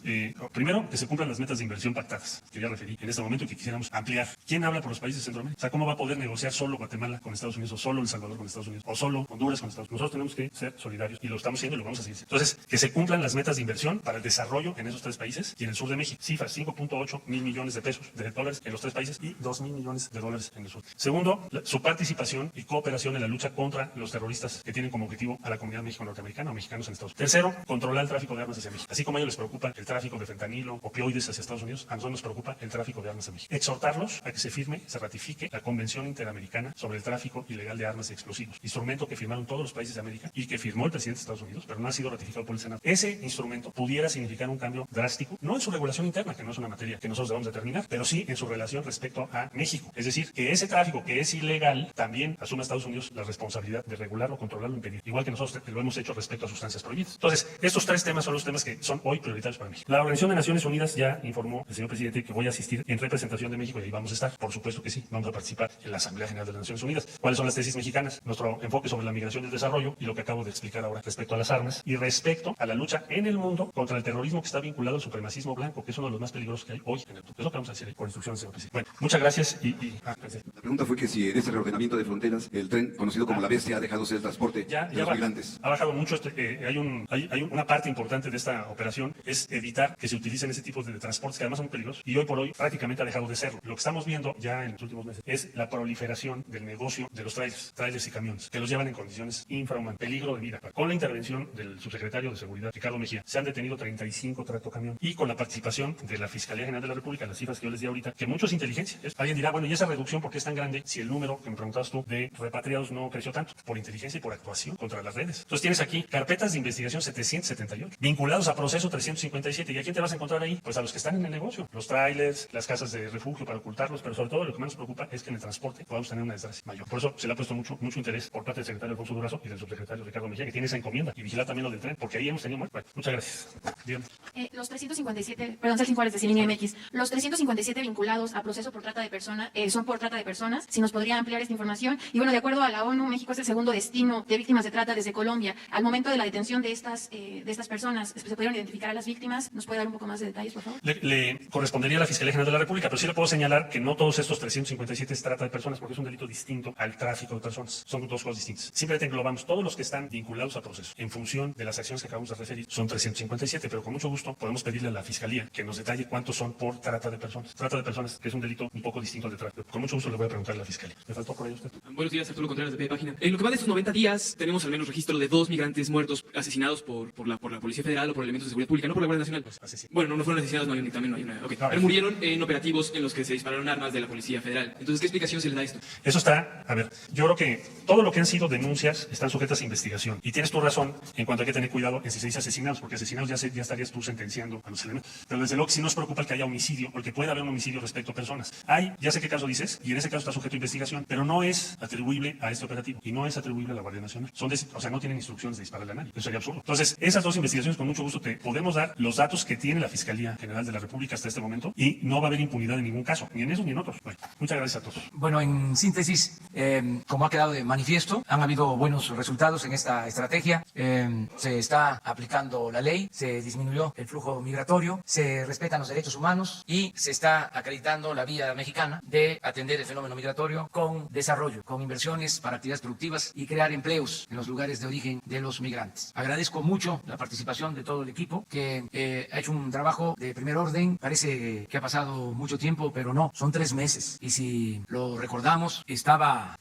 Primero, que se cumplan las metas de inversión pactadas, que ya referí en este momento, que quisiéramos ampliar. ¿Quién habla por los países de Centroamérica? O sea, ¿cómo va a poder negociar solo Guatemala con Estados Unidos, o solo El Salvador con Estados Unidos, o solo Honduras con Estados Unidos? Nosotros tenemos que ser solidarios, y lo estamos haciendo y lo vamos a seguir. Entonces, que se cumplan las metas de inversión para el desarrollo en esos tres países y en el sur de México. Cifras, 5.8 mil millones de pesos, de dólares en los tres países, y 2,000 millones de dólares en el sur. Segundo, su participación y cooperación en la lucha contra los terroristas que tienen como objetivo a la comunidad México-norteamericana o mexicanos en Estados Unidos. Tercero, controlar el tráfico de armas hacia México. Así como a ellos les preocupa el tráfico de fentanilo, opioides hacia Estados Unidos, a nosotros nos preocupa el tráfico de armas a México. Exhortarlos a que se firme, se ratifique la Convención Interamericana sobre el tráfico ilegal de armas y explosivos, instrumento que firmaron todos los países de América y que firmó el presidente de Estados Unidos, pero no ha sido ratificado por el Senado. Ese instrumento pudiera significar un cambio drástico, no en su regulación interna, que no es una materia que nosotros debemos determinar, pero sí en su relación respecto a México. Es decir, que ese tráfico que es ilegal también asuma Estados Unidos la responsabilidad de regularlo, controlarlo, impedir, igual que nosotros lo hemos hecho respecto a sustancias prohibidas. Entonces, estos tres temas son los temas que son hoy prioritarios para México. La Organización de Naciones Unidas ya informó el señor presidente que voy a asistir en representación de México, y ahí vamos a estar. Por supuesto que sí, vamos a participar en la Asamblea General de las Naciones Unidas. ¿Cuáles son las tesis mexicanas? Nuestro enfoque sobre la migración y el desarrollo, y lo que acabo de explicar ahora respecto a las armas y respecto a la lucha en el mundo contra el terrorismo que está vinculado al supremacismo blanco, que es uno de los más peligrosos que hay hoy en el mundo. Es lo que vamos a hacer por instrucciones, señor presidente. Bueno, muchas gracias gracias. La pregunta fue que si en este reordenamiento de fronteras el tren conocido como la bestia ha dejado ser el transporte de los migrantes. Ha bajado mucho. Hay una parte importante de esta operación es evitar que se utilice utilicen ese tipo de transportes que además son peligrosos y hoy por hoy prácticamente ha dejado de serlo. Lo que estamos viendo ya en los últimos meses es la proliferación del negocio de los trailers y camiones, que los llevan en condiciones infrahumanas, peligro de vida. Con la intervención del subsecretario de Seguridad, Ricardo Mejía, se han detenido 35 tractocamiones y con la participación de la Fiscalía General de la República, las cifras que yo les di ahorita, que mucho es inteligencia. Alguien dirá, bueno, ¿y esa reducción por qué es tan grande si el número que me preguntabas tú de repatriados no creció tanto? Por inteligencia y por actuación contra las redes. Entonces tienes aquí carpetas de investigación 778, vinculados a proceso 357. ¿Y a quién te vas a encontrar ahí? Pues a los que están en el negocio, los trailers, las casas de refugio para ocultarlos, pero sobre todo lo que más nos preocupa es que en el transporte podamos tener una desgracia mayor. Por eso se le ha puesto mucho interés por parte del secretario Alfonso Durazo y del subsecretario Ricardo Mejía, que tiene esa encomienda, y vigilar también lo del tren, porque ahí hemos tenido muertes. Bueno, muchas gracias. Dígame. Los 357, perdón, Celsin Juárez de Cilinea MX, los 357 vinculados a proceso por trata de personas, son por trata de personas. Si nos podría ampliar esta información. Y bueno, de acuerdo a la ONU, México es el segundo destino de víctimas de trata desde Colombia. Al momento de la detención de estas personas, ¿se pudieron identificar a las víctimas? ¿Nos puede dar un poco más de detalles, por favor? Le correspondería a la Fiscalía General de la República, pero sí le puedo señalar que no todos estos 357 es trata de personas, porque es un delito distinto al tráfico de personas. Son dos cosas distintas. Simplemente englobamos todos los que están vinculados a proceso en función de las acciones que acabamos de referir. Son 357, pero con mucho gusto podemos pedirle a la Fiscalía que nos detalle cuántos son por trata de personas. Trata de personas, que es un delito un poco distinto al de tráfico. Con mucho gusto le voy a preguntar a la Fiscalía. ¿Me faltó por ahí usted? Buenos días, Arturo Contreras de P Página. En lo que va de estos 90 días, tenemos al menos registro de 2 migrantes muertos asesinados por la Policía Federal o por elementos de seguridad pública, no por la Guardia Nacional. Bueno, no fueron asesinados, no hay dictamen, no hay una. Okay. Pero murieron en operativos en los que se dispararon armas de la Policía Federal. Entonces, ¿qué explicación se le da a esto? Eso está, a ver, yo creo que todo lo que han sido denuncias están sujetas a investigación. Y tienes tu razón en cuanto hay que tener cuidado en si se dice asesinados, porque asesinados ya estarías tú sentenciando a los elementos. Pero desde luego que sí nos preocupa el que haya homicidio, o el que pueda haber un homicidio respecto a personas. Ya sé qué caso dices, y en ese caso está sujeto a investigación, pero no es atribuible a este operativo, y no es atribuible a la Guardia Nacional. O sea, no tienen instrucciones de dispararle a nadie. Eso sería absurdo. Entonces, esas dos investigaciones, con mucho gusto te podemos dar los datos que tiene la Fiscalía General de la República hasta este momento, y no va a haber impunidad en ningún caso, ni en eso ni en otros. Bueno, muchas gracias a todos. Bueno, en síntesis, como ha quedado de manifiesto, han habido buenos resultados en esta estrategia. Se está aplicando la ley, se disminuyó el flujo migratorio, se respetan los derechos humanos y se está acreditando la vía mexicana de atender el fenómeno migratorio con desarrollo, con inversiones para actividades productivas y crear empleos en los lugares de origen de los migrantes. Agradezco mucho la participación de todo el equipo que ha hecho un trabajo de primer orden. Parece que ha pasado mucho tiempo, pero no, son 3 meses. Y si lo recordamos, estaba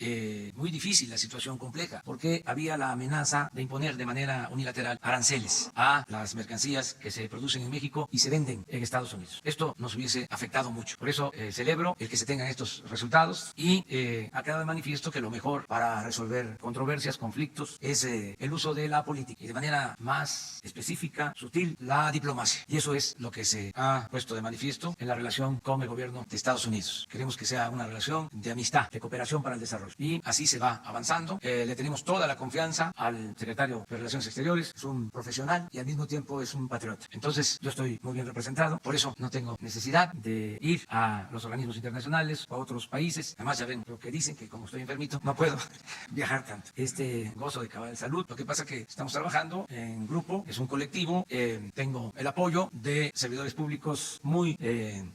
muy difícil la situación compleja, porque había la amenaza de imponer de manera unilateral aranceles a las mercancías que se producen en México y se venden en Estados Unidos. Esto nos hubiese afectado mucho. Por eso celebro el que se tengan estos resultados y ha quedado de manifiesto que lo mejor para resolver controversias, conflictos, es el uso de la política y de manera más específica, sutil, la diplomacia. Y eso es lo que se ha puesto de manifiesto en la relación con el gobierno de Estados Unidos. Queremos que sea una relación de amistad, de cooperación para el desarrollo. Y así se va avanzando. Le tenemos toda la confianza al secretario de Relaciones Exteriores. Es un profesional y al mismo tiempo es un patriota. Entonces yo estoy muy bien representado. Por eso no tengo necesidad de ir a los organismos internacionales o a otros países. Además ya ven lo que dicen, que como estoy enfermito no puedo viajar tanto. Gozo de cabal salud. Lo que pasa es que estamos trabajando en grupo, es un colectivo. Tengo el apoyo de servidores públicos muy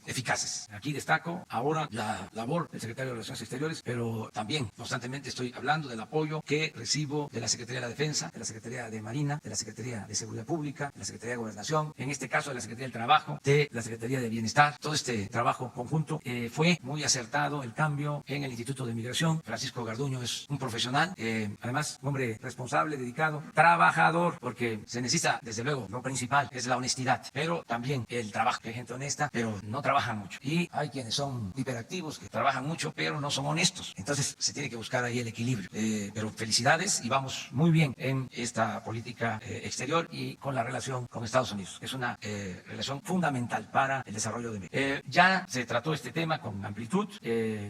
eficaces. Aquí destaco ahora la labor del secretario de Relaciones Exteriores, pero también constantemente estoy hablando del apoyo que recibo de la Secretaría de la Defensa, de la Secretaría de Marina, de la Secretaría de Seguridad Pública, de la Secretaría de Gobernación, en este caso de la Secretaría del Trabajo, de la Secretaría de Bienestar. Todo este trabajo conjunto fue muy acertado. El cambio en el Instituto de Migración. Francisco Garduño es un profesional, además un hombre responsable, dedicado, trabajador, porque se necesita, desde luego, lo principal es la honestidad, pero también el trabajo. Hay gente honesta, pero no trabajan mucho. Y hay quienes son hiperactivos, que trabajan mucho, pero no son honestos. Entonces se tiene que buscar ahí el equilibrio. Pero felicidades, y vamos muy bien en esta política exterior y con la relación con Estados Unidos. Es una relación fundamental para el desarrollo de México. Ya se trató este tema con amplitud,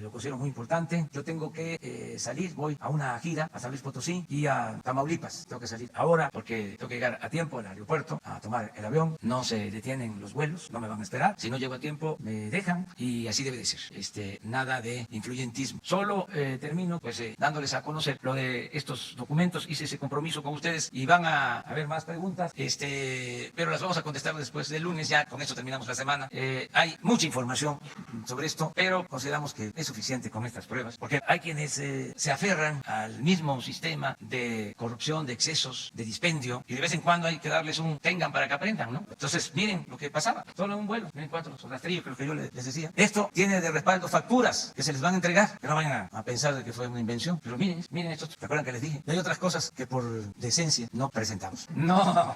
lo considero muy importante. Yo tengo que salir, voy a una gira a San Luis Potosí y a Tamaulipas. Tengo que salir ahora porque tengo que llegar a tiempo al aeropuerto a tomar el avión. No se detienen los vuelos, no me van a esperar. Si no llego a tiempo, me dejan, y así debe de ser. Nada de influyentismo. Solo termino dándoles a conocer lo de estos documentos. Hice ese compromiso con ustedes y van a haber más preguntas, pero las vamos a contestar después del lunes. Ya con esto terminamos la semana. Hay mucha información sobre esto, pero consideramos que es suficiente con estas pruebas, porque hay quienes se aferran al mismo sistema de corrupción, de excesos, de dispendio, y de vez en cuando hay que darles un tengan para que aprendan, ¿no? Entonces, miren miren lo que pasaba, solo en un vuelo, miren 4 rastrillos, creo que yo les decía. Esto tiene de respaldo facturas que se les van a entregar, que no vayan a pensar de que fue una invención, pero miren esto, ¿se acuerdan que les dije? Y hay otras cosas que por decencia no presentamos. No.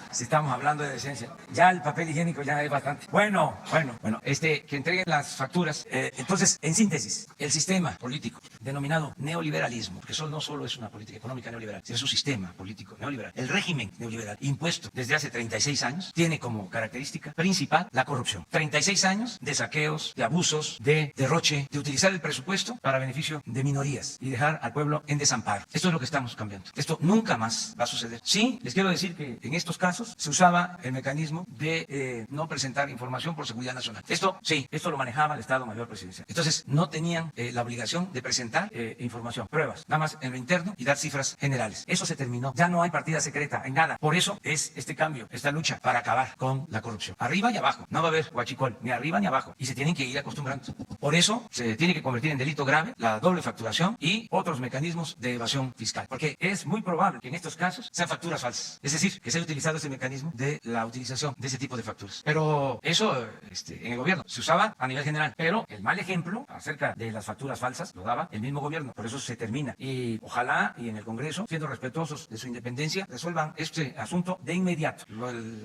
Si estamos hablando de decencia, ya el papel higiénico ya es bastante. Bueno, que entreguen las facturas. Entonces, en síntesis, el sistema político denominado neoliberalismo, que no solo es una política económica neoliberal, sino es un sistema político neoliberal. El régimen neoliberal impuesto desde hace 36 años tiene como característica principal la corrupción. 36 años de saqueos, de abusos, de derroche, de utilizar el presupuesto para beneficio de minorías y dejar al pueblo en desamparo. Esto es lo que estamos cambiando. Esto nunca más va a suceder. Sí, les quiero decir que en estos casos se usaba el mecanismo de no presentar información por seguridad nacional. Esto lo manejaba el Estado Mayor Presidencial. Entonces, no tenían la obligación de presentar información, pruebas, nada más en lo interno y dar cifras generales. Eso se terminó. Ya no hay partida secreta en nada. Por eso es este cambio, esta lucha para acabar con la corrupción. Arriba y abajo. No va a haber huachicol, ni arriba ni abajo. Y se tienen que ir acostumbrando. Por eso se tiene que convertir en delito grave la doble facturación y otros mecanismos de evasión fiscal. Porque es muy probable que en estos casos sean facturas falsas. Es decir, que se haya utilizado ese mecanismo de la utilización de ese tipo de facturas. Pero eso en el gobierno se usaba a nivel general. Pero el mal ejemplo acerca de las facturas falsas lo daba el mismo gobierno. Por eso se termina. Y ojalá y en el Congreso, siendo respetuosos de su independencia, resuelvan este asunto de inmediato.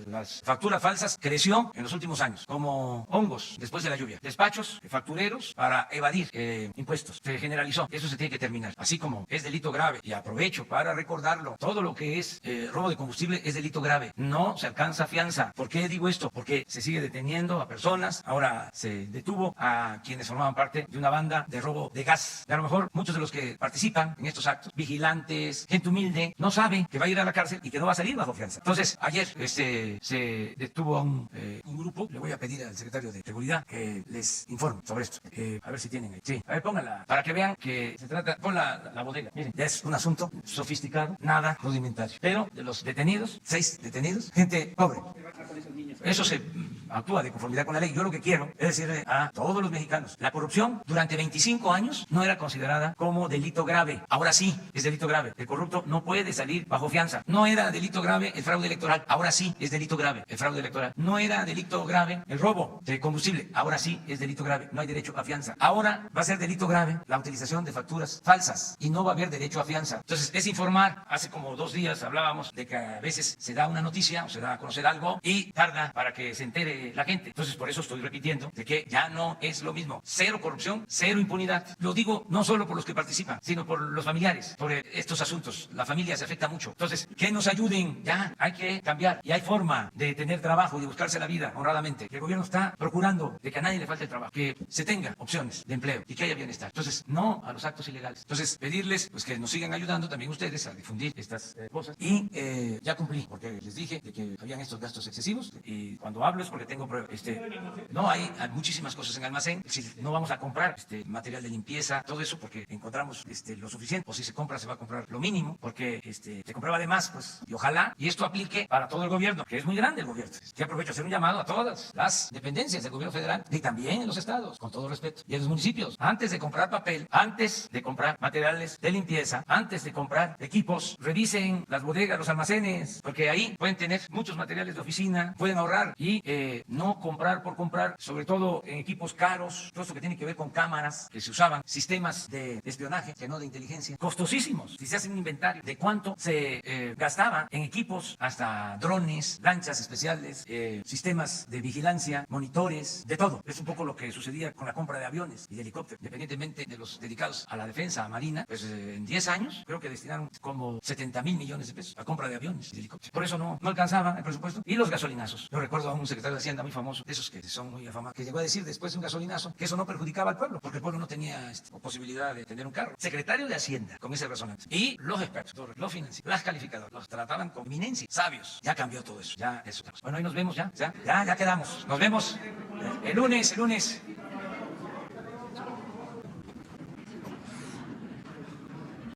Las facturas falsas creció en los últimos años como hongos después de la lluvia. Despachos factureros para evadir impuestos. Se generalizó. Eso se tiene que terminar. Así como es delito grave, y aprovecho para recordarlo, todo lo que es robo de combustible es delito grave. No se alcanza fianza. ¿Por qué digo esto? Porque se sigue deteniendo a personas. Ahora se detuvo a quienes formaban parte de una banda de robo de gas. Y a lo mejor muchos de los que participan en estos actos, vigilantes, gente humilde, no saben que va a ir a la cárcel y que no va a salir bajo fianza. Entonces, ayer se detuvo a un grupo. Le voy a pedir al secretario de Seguridad que les informe sobre esto. A ver si tienen ahí. Sí, a ver, pónganla para que vean que se trata. Pon la bodega. Miren, ya es un asunto sofisticado, nada rudimentario. Pero de los detenidos, 6 detenidos, gente pobre. Eso se actúa de conformidad con la ley. Yo lo que quiero es decirle a todos los mexicanos, la corrupción durante 25 años no era considerada como delito grave. Ahora sí es delito grave. El corrupto no puede salir bajo fianza. No era delito grave el fraude electoral. Ahora sí es delito grave el fraude electoral. No era delito grave el robo de combustible. Ahora sí es delito grave. No hay derecho a fianza. Ahora va a ser delito grave la utilización de facturas falsas y no va a haber derecho a fianza. Entonces es informar. Hace como 2 días hablábamos de que a veces se da una noticia o se da a conocer algo y tarda para que se entere la gente. Entonces por eso estoy repitiendo de que ya no es lo mismo. Cero corrupción, cero impunidad. Lo digo no solo por los que participan, sino por los familiares, por estos asuntos. La familia se afecta mucho. Entonces, que nos ayuden. Ya hay que cambiar y hay forma de tener trabajo y de buscarse la vida honradamente. El gobierno está procurando de que a nadie le falte el trabajo, que se tenga opciones de empleo y que haya bienestar. Entonces, no a los actos ilegales. Entonces, pedirles pues que nos sigan ayudando también ustedes a difundir estas cosas. Y ya cumplí, porque les dije de que habían estos gastos excesivos y cuando hablo es porque tengo pruebas. No, hay muchísimas cosas en almacén. Si no vamos a comprar material de limpieza, todo eso porque encontramos lo suficiente. O si se compra, se va a comprar lo mínimo porque se compraba de más, pues. Y ojalá, y esto aplique para todo el gobierno, que es muy grande el gobierno. Que aprovecho a hacer un llamado a todas las dependencias del gobierno federal y también en los estados, con todo respeto, y en los municipios. Antes de comprar papel, antes de comprar materiales de limpieza, antes de comprar equipos, revisen las bodegas, los almacenes, porque ahí pueden tener muchos materiales de oficina, pueden ahorrar y no comprar por comprar, sobre todo en equipos caros, todo esto que tiene que ver con cámaras que se usaban, sistemas de espionaje, que no de inteligencia, costosísimos. Si se hace un inventario de cuánto se gastaba en equipos, hasta drones, lanchas especiales, sistemas de vigilancia, monitores, de todo. Es un poco lo que sucedía con la compra de aviones y de helicópteros, independientemente de los dedicados a la defensa, a Marina, pues en 10 años creo que destinaron como 70,000 millones de pesos a compra de aviones y de helicópteros. Por eso no alcanzaba el presupuesto. Y los gasolinazos. Yo recuerdo a un secretario de Hacienda muy famoso, de esos que son muy afamados, que llegó a decir después de un gasolinazo que eso no perjudicaba al pueblo, porque el pueblo no tenía posibilidad de tener un carro. Secretario de Hacienda, con ese razonamiento. Y los expertos, los financieros, las calificadoras, los trataban con eminencia, sabios. Ya cambió todo eso, ya eso. Bueno, ahí nos vemos ya quedamos. Nos vemos el lunes.